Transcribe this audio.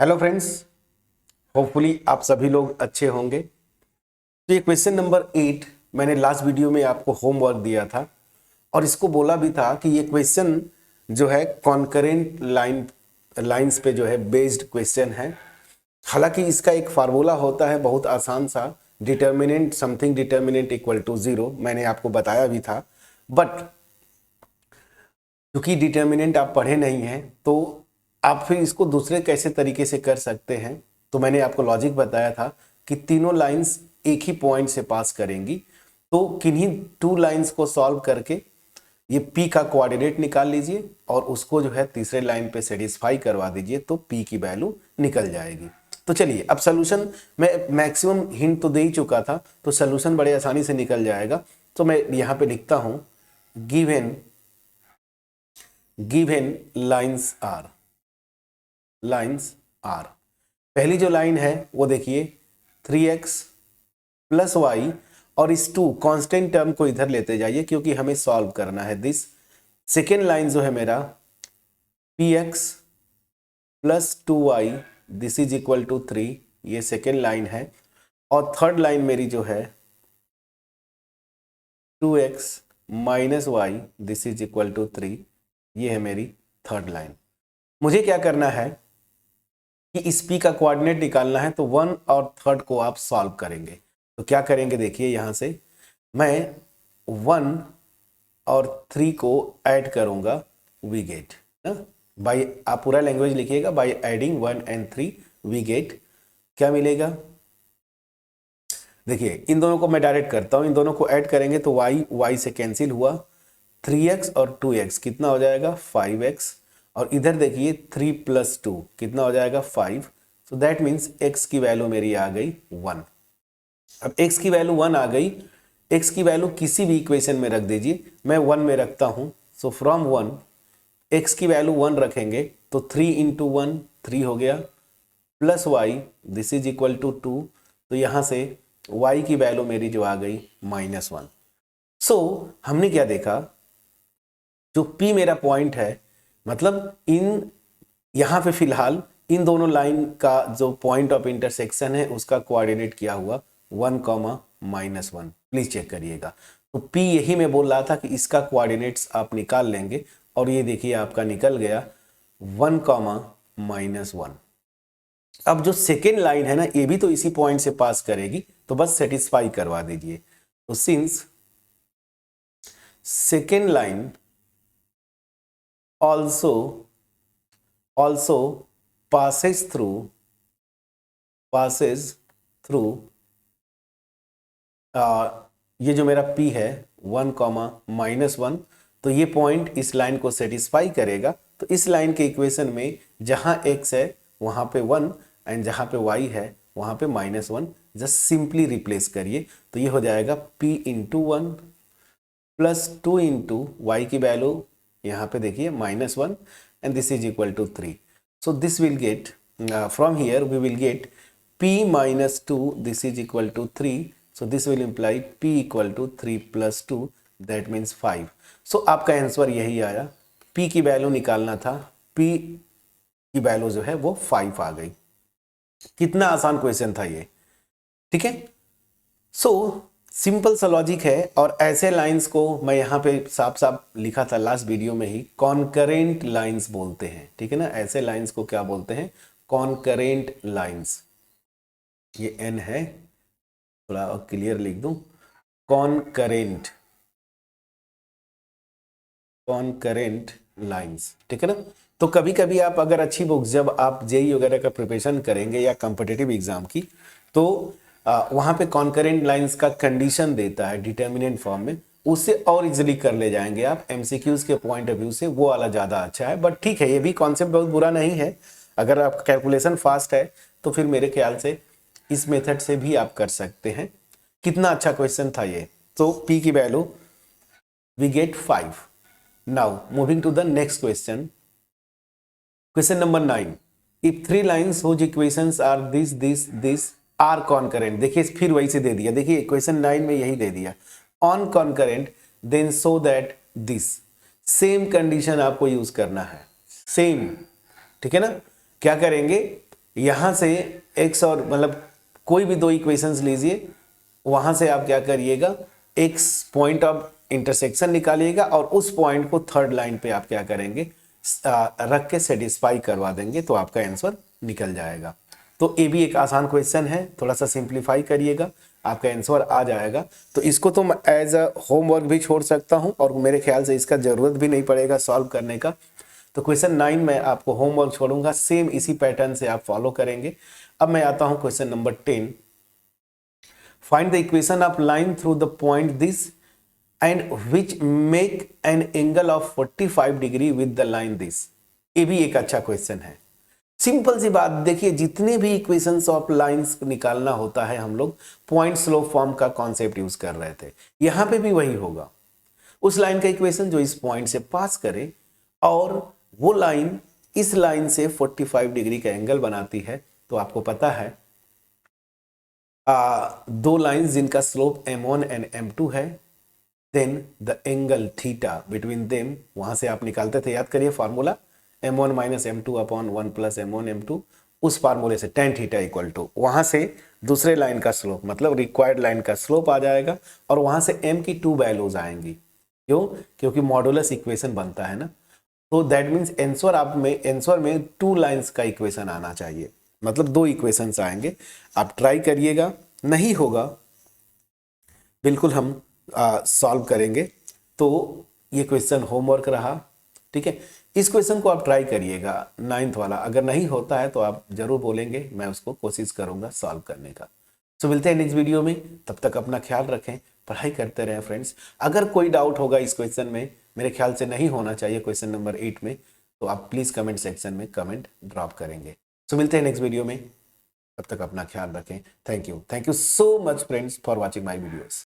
Hello friends, hopefully आप सभी लोग अच्छे होंगे। तो ये क्वेश्चन नंबर 8 मैंने लास्ट वीडियो में आपको होमवर्क दिया था और इसको बोला भी था कि ये क्वेश्चन जो है कॉन्करेंट लाइंस पे जो है बेस्ड क्वेश्चन है। हालांकि इसका एक फार्मूला होता है बहुत आसान सा, determinant something determinant equal to 0, मैंने आपको बताया भी था। बट क्योंकि डिटर्मिनेंट आप पढ़े नहीं हैं तो आप फिर इसको दूसरे कैसे तरीके से कर सकते हैं। तो मैंने आपको लॉजिक बताया था कि तीनों लाइंस एक ही पॉइंट से पास करेंगी, तो किन्हीं टू लाइंस को सॉल्व करके ये P का कोऑर्डिनेट निकाल लीजिए और उसको जो है तीसरे लाइन पे सेटिस्फाई करवा दीजिए, तो P की वैल्यू निकल जाएगी। तो चलिए अब सोल्यूशन, मैं मैक्सिमम हिंट तो दे ही चुका था, तो सोल्यूशन बड़े आसानी से निकल जाएगा। तो मैं यहाँ पे लिखता हूँ गिवन लाइन्स आर। पहली जो लाइन है वो देखिए 3x प्लस वाई, और इस 2 कांस्टेंट टर्म को इधर लेते जाइए क्योंकि हमें सॉल्व करना है दिस। सेकेंड लाइन जो है मेरा px plus 2y, this is equal to 3, ये सेकेंड लाइन है। और थर्ड लाइन मेरी जो है 2x minus y, this is equal to 3, ये है मेरी थर्ड लाइन। मुझे क्या करना है कि इस P का कोऑर्डिनेट निकालना है, तो 1 और थर्ड को आप सॉल्व करेंगे। तो क्या करेंगे देखिए, यहां से मैं 1 और 3 को ऐड करूंगा, वी गेट बाई, आप पूरा लैंग्वेज लिखिएगा, by adding 1 and 3 we get, क्या मिलेगा देखिए। इन दोनों को मैं डायरेक्ट करता हूं, इन दोनों को ऐड करेंगे तो y से कैंसिल हुआ, 3x और 2x कितना हो जाएगा 5x, और इधर देखिए 3 प्लस 2 कितना हो जाएगा 5। सो दैट मीन्स x की वैल्यू मेरी आ गई 1। अब x की वैल्यू 1 आ गई, x की वैल्यू किसी भी इक्वेशन में रख दीजिए, मैं 1 में रखता हूं। सो फ्रॉम 1 x की वैल्यू 1 रखेंगे तो 3 इंटू 1 3 हो गया, plus y, this is equal to 2, तो यहां से y की वैल्यू मेरी जो आ गई -1। सो हमने क्या देखा, जो P मेरा पॉइंट है, मतलब इन यहां पे फिलहाल इन दोनों लाइन का जो पॉइंट ऑफ इंटरसेक्शन है उसका कोऑर्डिनेट किया हुआ 1, -1, प्लीज चेक करिएगा। तो P यही मैं बोल रहा था कि इसका कोऑर्डिनेट्स आप निकाल लेंगे, और ये देखिए आपका निकल गया 1, -1। अब जो सेकेंड लाइन है ना, ये भी तो इसी पॉइंट से पास करेगी, तो बस सेटिस्फाई करवा दीजिए। तो since second line also passes through ये जो मेरा P है 1, -1, तो ये पॉइंट इस लाइन को सेटिस्फाई करेगा। तो इस लाइन के इक्वेशन में जहां x है वहां पे 1 एंड जहां पे y है वहां पे -1, जस्ट सिंपली रिप्लेस करिए, तो ये हो जाएगा P into 1 plus 2 into y की वैल्यू यहाँ पे देखिए -1 and this is equal to 3। So this will get from here we will get P minus 2, this is equal to 3, so this will imply P equal to 3 plus 2, that means 5। so आपका answer यही आया, P की value निकालना था, P की value जो है वो 5 आ गई। कितना आसान क्वेश्चन था ये, ठीक है। सो सिंपल सा लॉजिक है, और ऐसे लाइंस को मैं यहाँ पे साफ साफ लिखा था लास्ट वीडियो में ही, कॉन्करेंट लाइंस बोलते हैं, ठीक है ना। ऐसे लाइंस को क्या बोलते हैं, कॉन्करेंट लाइंस। ये n है, थोड़ा और क्लियर लिख दूं, कॉन्करेंट लाइंस, ठीक है ना। तो कभी कभी आप अगर अच्छी बुक्स, जब आप जेई वगैरह का प्रिपरेशन करेंगे या कॉम्पिटिटिव एग्जाम की, तो वहां पे कॉन्करेंट लाइंस का कंडीशन देता है डिटर्मिनेंट फॉर्म में, उससे और इजीली कर ले जाएंगे आप। एमसीक्यूज के पॉइंट ऑफ व्यू से वो वाला ज्यादा अच्छा है, बट ठीक है, ये भी कॉन्सेप्ट बहुत बुरा नहीं है। अगर आपका कैलकुलेशन फास्ट है तो फिर मेरे ख्याल से इस मेथड से भी आप कर सकते हैं। कितना अच्छा क्वेश्चन था ये। तो P की value we get 5। Now moving to the next question, question number 9। If 3 lines whose equations are this are concurrent, देखिए फिर वही से दे दिया, देखिए क्वेश्चन 9 में यही दे दिया, on concurrent then so that this, same condition आपको यूज करना है, सेम, ठीक है ना। क्या करेंगे, यहाँ से x और मतलब कोई भी दो इक्वेशंस लीजिए, वहाँ से आप क्या करिएगा, x पॉइंट ऑफ इंटरसेक्शन निकालिएगा और उस पॉइंट को थर्ड लाइन पे आप क्या करेंगे, रख के सेटिस्फाई करवा देंगे, तो आपका आंसर निकल जाएगा। तो ये भी एक आसान क्वेश्चन है, थोड़ा सा सिंप्लीफाई करिएगा, आपका आंसर आ जाएगा। तो इसको तो मैं एज अ होमवर्क भी छोड़ सकता हूं और मेरे ख्याल से इसका जरूरत भी नहीं पड़ेगा सॉल्व करने का। तो क्वेश्चन 9 में आपको होमवर्क छोड़ूंगा, सेम इसी पैटर्न से आप फॉलो करेंगे। अब मैं आता हूं question number 10। Find the equation of line through the point this and which make an angle of 45 degree with the line this. ये भी एक अच्छा क्वेश्चन है। सिंपल सी बात, देखिए जितने भी इक्वेशंस ऑफ लाइंस निकालना होता है हम लोग पॉइंट स्लोप फॉर्म का कॉन्सेप्ट यूज कर रहे थे, यहां पे भी वही होगा। उस लाइन का इक्वेशन जो इस पॉइंट से पास करे और वो लाइन इस लाइन से 45 डिग्री का एंगल बनाती है, तो आपको पता है दो लाइंस जिनका स्लोप m1 एंड m2 है, then the angle theta between them, वहां से आप निकालते थे, याद करिए formula m1 minus m2 upon 1 plus m1 m2, उस फार्मूले से tan थीटा इक्वल टू, वहां से दूसरे लाइन का स्लोप मतलब रिक्वायर्ड लाइन का स्लोप आ जाएगा और वहां से m की 2 वैल्यूज आएंगी। क्यों? क्योंकि मॉडुलस इक्वेशन बनता है ना, तो दैट मीन्स आंसर में 2 लाइंस का इक्वेशन आना चाहिए, मतलब 2 इक्वेशंस आएंगे। आप ट्राई करिएगा, नहीं होगा बिल्कुल हम सॉल्व करेंगे। तो ये क्वेश्चन होमवर्क रहा, ठीक है। इस क्वेश्चन को आप ट्राई करिएगा 9th वाला, अगर नहीं होता है तो आप जरूर बोलेंगे, मैं उसको कोशिश करूंगा सॉल्व करने का। तो मिलते हैं नेक्स्ट वीडियो में, तब तक अपना ख्याल रखें, पढ़ाई करते रहें फ्रेंड्स। अगर कोई डाउट होगा इस क्वेश्चन में, मेरे ख्याल से नहीं होना चाहिए क्वेश्चन नंबर 8 में, तो आप प्लीज कमेंट सेक्शन में कमेंट ड्रॉप करेंगे। तो मिलते हैं नेक्स्ट वीडियो में, तब तक अपना ख्याल रखें। Thank you so much friends for watching my videos.